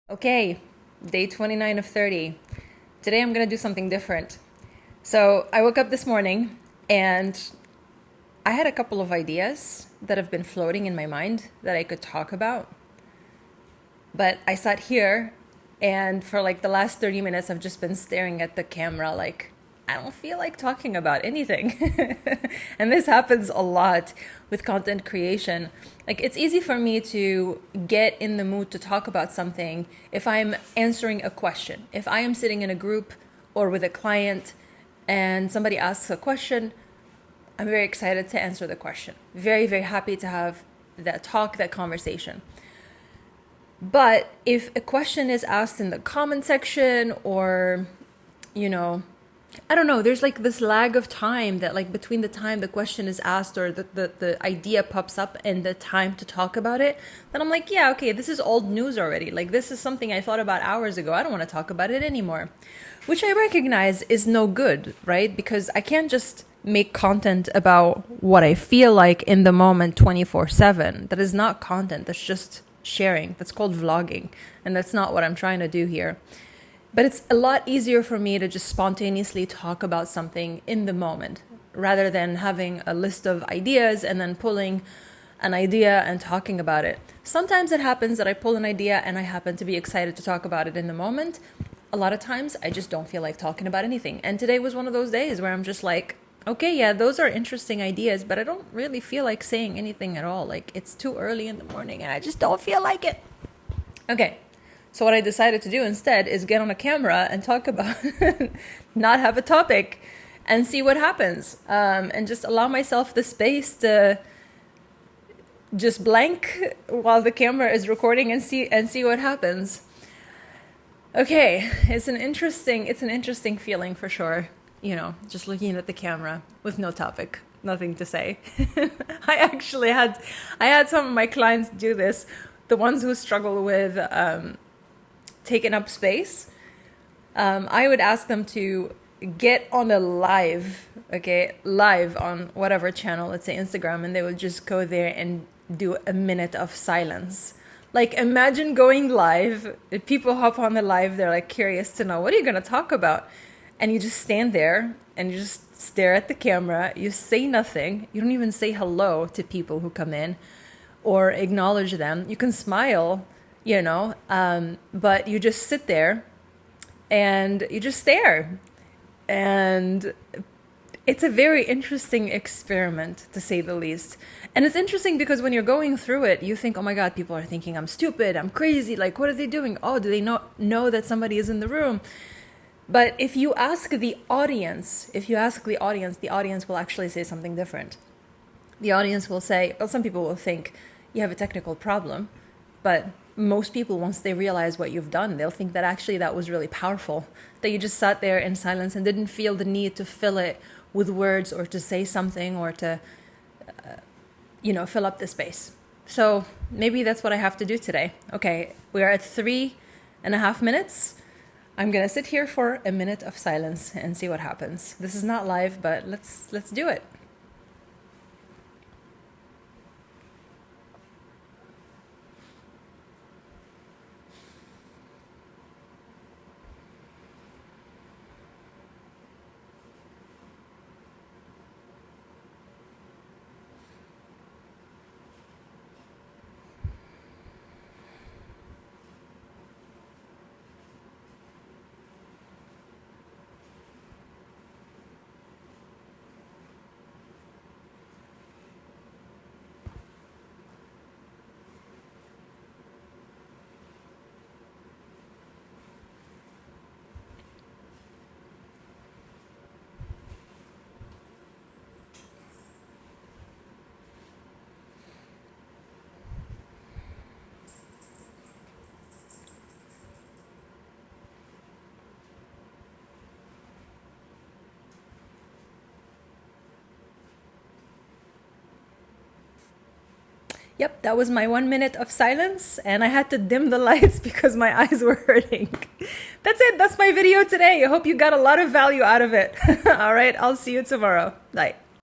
Okay, day 29 of 30. Today I'm going to do something different. So I woke up this morning and I had a couple of ideas that have been floating in my mind that I could talk about. But I sat here and for like the last 30 minutes I've just been staring at the camera like I don't feel like talking about anything. And this happens a lot with content creation. Like it's easy for me to get in the mood to talk about something if I'm answering a question. If I am sitting in a group or with a client and somebody asks a question, I'm very excited to answer the question. Very, very happy to have that talk, that conversation. But if a question is asked in the comment section or, you know, I don't know, there's like this lag of time that like between the time the question is asked or the idea pops up and the time to talk about it, then I'm like, yeah, okay, this is old news already. Like this is something I thought about hours ago. I don't want to talk about it anymore. Which I recognize is no good, right? Because I can't just make content about what I feel like in the moment 24/7. That is not content. That's just sharing. That's called vlogging. And that's not what I'm trying to do here. But it's a lot easier for me to just spontaneously talk about something in the moment rather than having a list of ideas and then pulling an idea and talking about it. Sometimes it happens that I pull an idea and I happen to be excited to talk about it in the moment. A lot of times I just don't feel like talking about anything. And today was one of those days where I'm just like, okay, yeah, those are interesting ideas, but I don't really feel like saying anything at all. Like it's too early in the morning and I just don't feel like it. Okay. So what I decided to do instead is get on a camera and talk about, not have a topic, and see what happens, and just allow myself the space to just blank while the camera is recording and see what happens. Okay, it's an interesting feeling for sure. You know, just looking at the camera with no topic, nothing to say. I had some of my clients do this, the ones who struggle with taking up space. I would ask them to get on a live on whatever channel, let's say Instagram, and they would just go there and do a minute of silence. Like imagine going live, if people hop on the live, they're like curious to know, what are you going to talk about? And you just stand there and you just stare at the camera. You say nothing. You don't even say hello to people who come in or acknowledge them. You can smile, but you just sit there and you just stare. And it's a very interesting experiment, to say the least. And it's interesting because when you're going through it, you think, oh my God, people are thinking I'm stupid, I'm crazy. Like, what are they doing? Oh, do they not know that somebody is in the room? But if you ask the audience, the audience will actually say something different. The audience will say, well, some people will think you have a technical problem, but most people, once they realize what you've done, they'll think that actually that was really powerful, that you just sat there in silence and didn't feel the need to fill it with words or to say something or to, fill up the space. So maybe that's what I have to do today. Okay, we're at 3.5 minutes. I'm going to sit here for a minute of silence and see what happens. This is not live, but let's do it. Yep, that was my 1 minute of silence, and I had to dim the lights because my eyes were hurting. That's it. That's my video today. I hope you got a lot of value out of it. All right, I'll see you tomorrow. Bye.